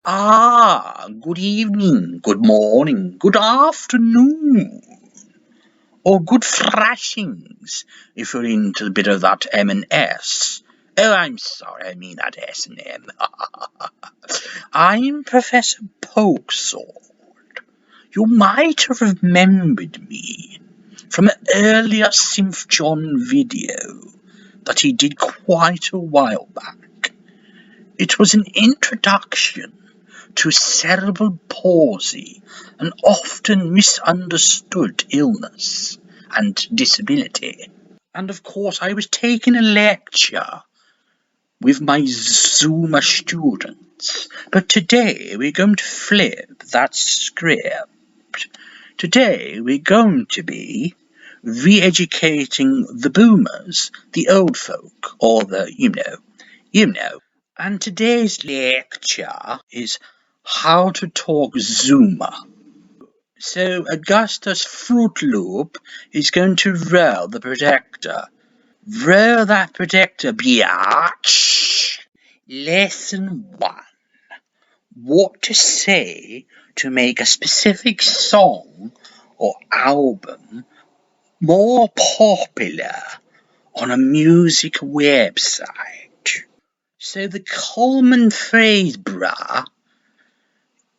Good evening, good morning, good afternoon, or good thrashings, if you're into a bit of that M&S. Oh, I'm sorry, I mean that S&M. I'm Professor Pokesword. You might have remembered me from an earlier Synth John video that he did quite a while back. It was an introduction to cerebral palsy, an often misunderstood illness and disability. And of course, I was taking a lecture with my Zoomer students. But today we're going to flip that script. Today we're going to be re-educating the boomers, the old folk, or the, you know. And today's lecture is how to talk Zoomer. So Augustus Fruit Loop is going to roll the projector. Roll that projector, biatch. Lesson 1. What to say to make a specific song or album more popular on a music website. So the common phrase, brah,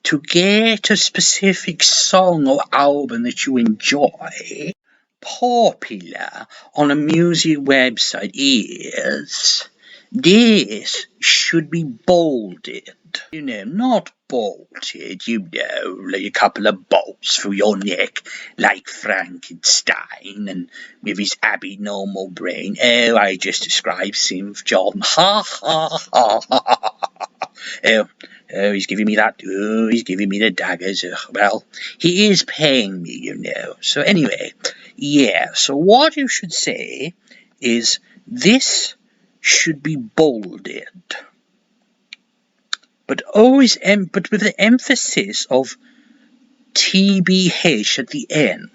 to get a specific song or album that you enjoy popular on a music website is, this should be bolded. Not bolted, like a couple of bolts through your neck like Frankenstein and with his abnormal brain. Oh, I just described Synth John. Ha ha ha ha ha. Oh, he's giving me that. Oh, he's giving me the daggers. Well, he is paying me, So anyway, yeah. So what you should say is, this should be bolded, but always but with the emphasis of TBH at the end.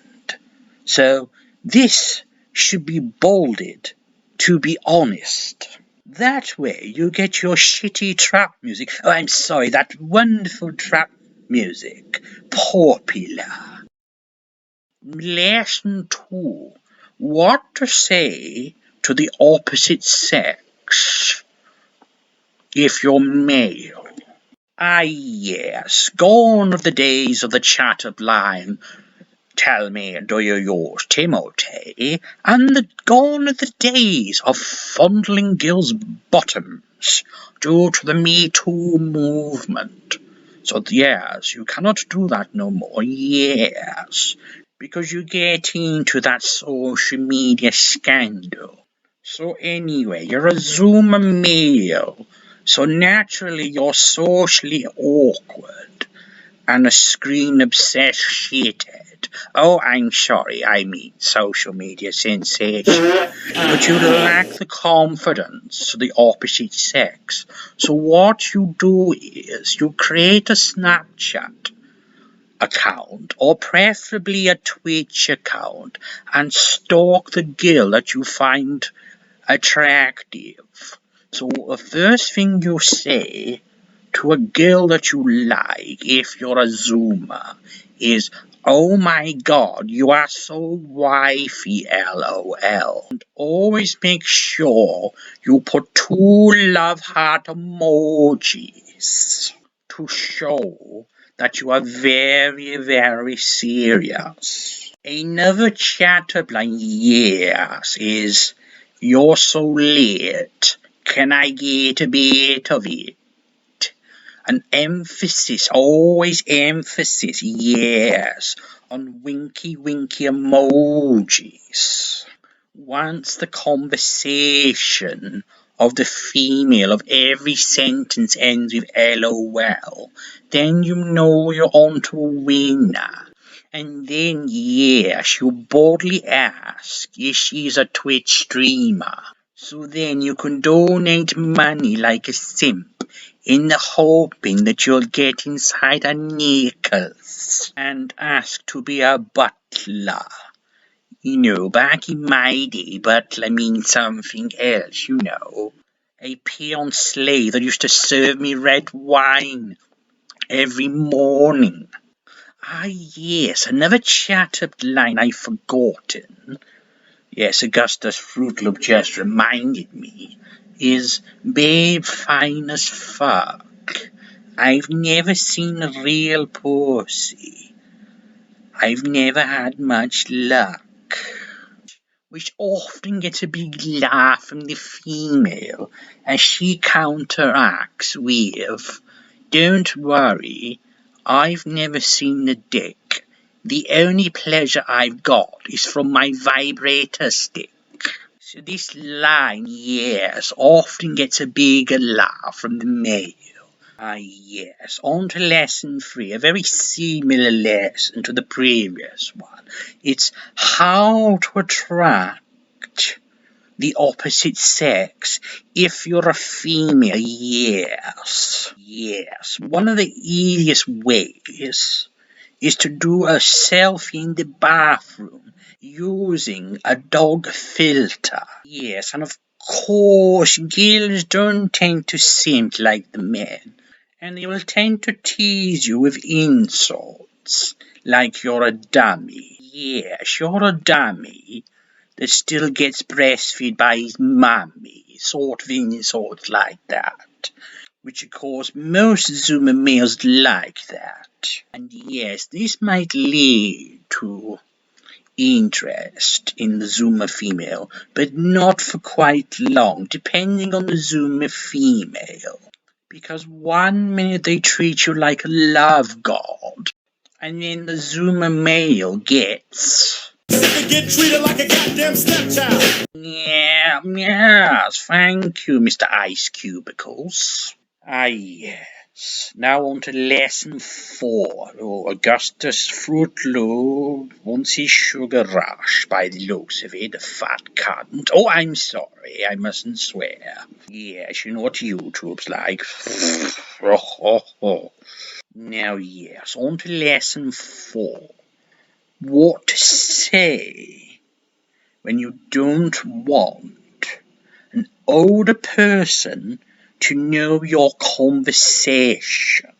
So this should be bolded, to be honest. That way you get your shitty trap music. Oh, I'm sorry, that wonderful trap music popular. Lesson 2. What to say to the opposite sex if you're male. Yes, gone are the days of the chat-up line, tell me, do you use Timothy? And gone are the days of fondling girls' bottoms due to the Me Too movement. So yes, you cannot do that no more, yes, because you get into that social media scandal. So anyway, you're a Zoomer male, so naturally you're socially awkward and a screen-obsessed shithead. Oh, I'm sorry, I mean social media sensation. But you lack the confidence to the opposite sex. So what you do is you create a Snapchat account, or preferably a Twitch account, and stalk the girl that you find attractive. So the first thing you say to a girl that you like, if you're a Zoomer, is, oh my god, you are so wifey, LOL. And always make sure you put 2 love heart emojis to show that you are very, very serious. Another chat-up line, yes, is, you're so late, can I get a bit of it? An emphasis, always emphasis, yes, on winky emojis. Once the conversation of the female of every sentence ends with LOL, then you know you're on to a winner. And then, yes, you boldly ask if she's a Twitch streamer. So then you can donate money like a simp, in the hoping that you'll get inside her knickers and ask to be a butler. Back in my day, butler means something else, a peon slave that used to serve me red wine every morning. Ah, yes, another chat-up line I've forgotten. Yes, Augustus Fruit Loop just reminded me, is babe fine as fuck. I've never seen a real pussy. I've never had much luck. Which often gets a big laugh from the female as she counteracts with, don't worry, I've never seen a dick. The only pleasure I've got is from my vibrator stick. So this line, yes, often gets a bigger laugh from the male. Ah, yes, on to lesson 3, a very similar lesson to the previous one. It's how to attract the opposite sex if you're a female. Yes, one of the easiest ways is to do a selfie in the bathroom using a dog filter. Yes, and of course girls don't tend to simp like the men, and they will tend to tease you with insults like you're a dummy. Yes, you're a dummy that still gets breastfed by his mummy, sort of insults like that, which of course most Zoomer males like that. And yes, this might lead to interest in the Zoomer female, but not for quite long, depending on the Zoomer female. Because one minute they treat you like a love god, and then the Zoomer male gets... Get treated like a goddamn stepchild. Yeah, yes, thank you, Mr. Ice Cubicles. Ah, yes. Now on to lesson 4. Oh, Augustus Fruit Loop wants his sugar rush by the looks of it, the fat cunt. Oh, I'm sorry, I mustn't swear. Yes, you know what YouTube's like. Now, yes, on to lesson 4. What to say when you don't want an older person to know your conversation.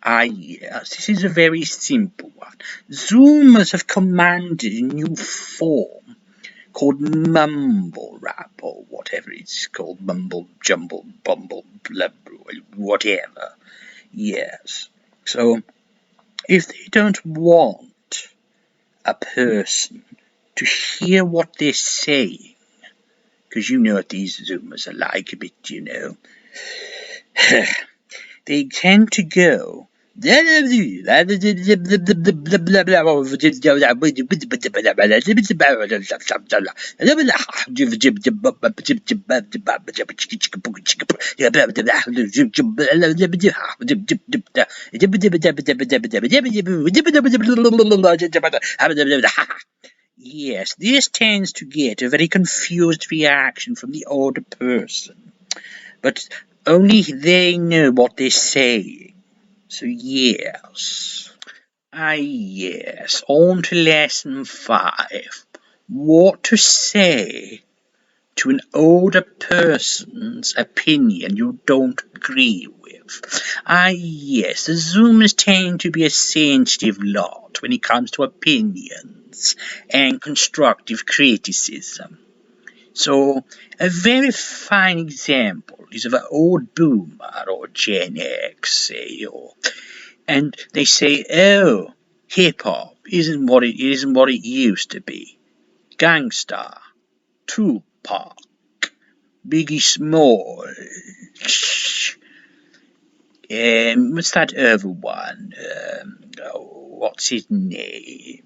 Ah, yes, this is a very simple one. Zoomers have commanded a new form called mumble rap, or whatever it's called, mumble, jumble, bumble, blah, whatever. Yes. So, if they don't want a person to hear what they're saying, because you know what these Zoomers are like a bit, you know, they tend to go Yes, this tends to get a very confused reaction from the older person, but only they know what they're saying. So yes. Ah, yes, on to lesson 5. What to say to an older person's opinion you don't agree with. Ah, yes, the Zoomers tend to be a sensitive lot when it comes to opinions and constructive criticism. So, a very fine example is of an old boomer or Gen X, say, and they say, "Oh, hip-hop isn't what it used to be. Gangsta, Tupac, Biggie Small, what's that other one? What's his name?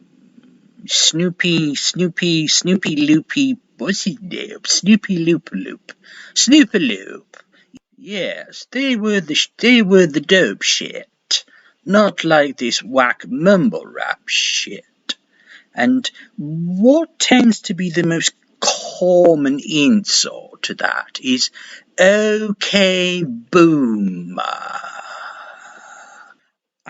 Snoopy Loopy, what's his name? Snoopy Loop. Yes, they were the dope shit. Not like this whack mumble rap shit. And what tends to be the most common insult to that is okay boomer.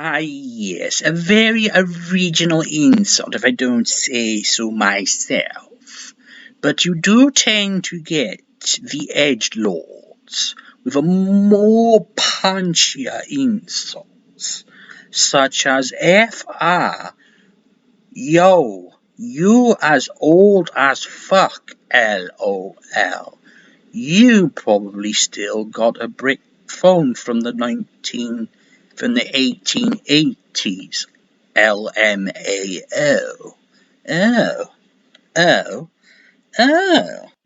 Ah, yes, a very original insult if I don't say so myself. But you do tend to get the edgelords with a more punchier insult. insults, such as FR, yo, you as old as fuck, LOL. You probably still got a brick phone from the 1880s, LMAO. Oh.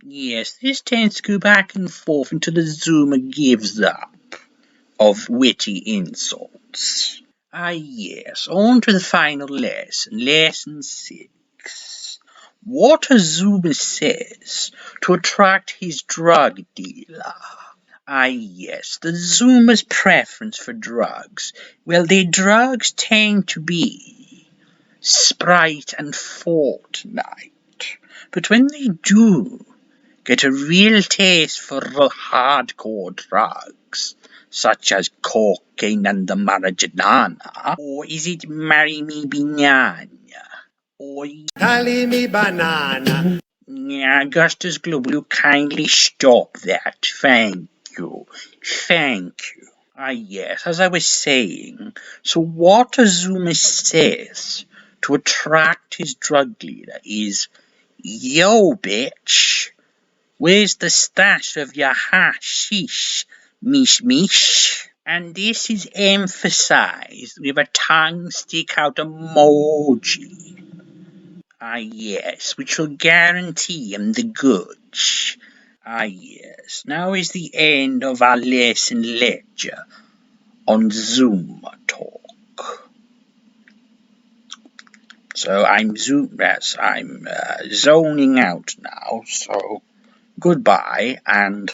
Yes, this tends to go back and forth until the Zoomer gives up of witty insults. Yes, on to the final lesson, lesson 6. What a Zoomer says to attract his drug dealer. Yes, the Zoomer's preference for drugs. Well, their drugs tend to be Sprite and Fortnite. But when they do get a real taste for hardcore drugs, such as cocaine and the marijuana, or is it marry me banana, or Tally me banana. Augustus Global, you kindly stop that, thank you. Yes, as I was saying, so what a Zoomer says to attract his drug leader is, yo bitch, where's the stash of your hashish, mish? And this is emphasized with a tongue stick out emoji. Yes, which will guarantee him the goods. Yes, now is the end of our lesson lecture on ZoomerTalk. So I'm zoning out now, so goodbye and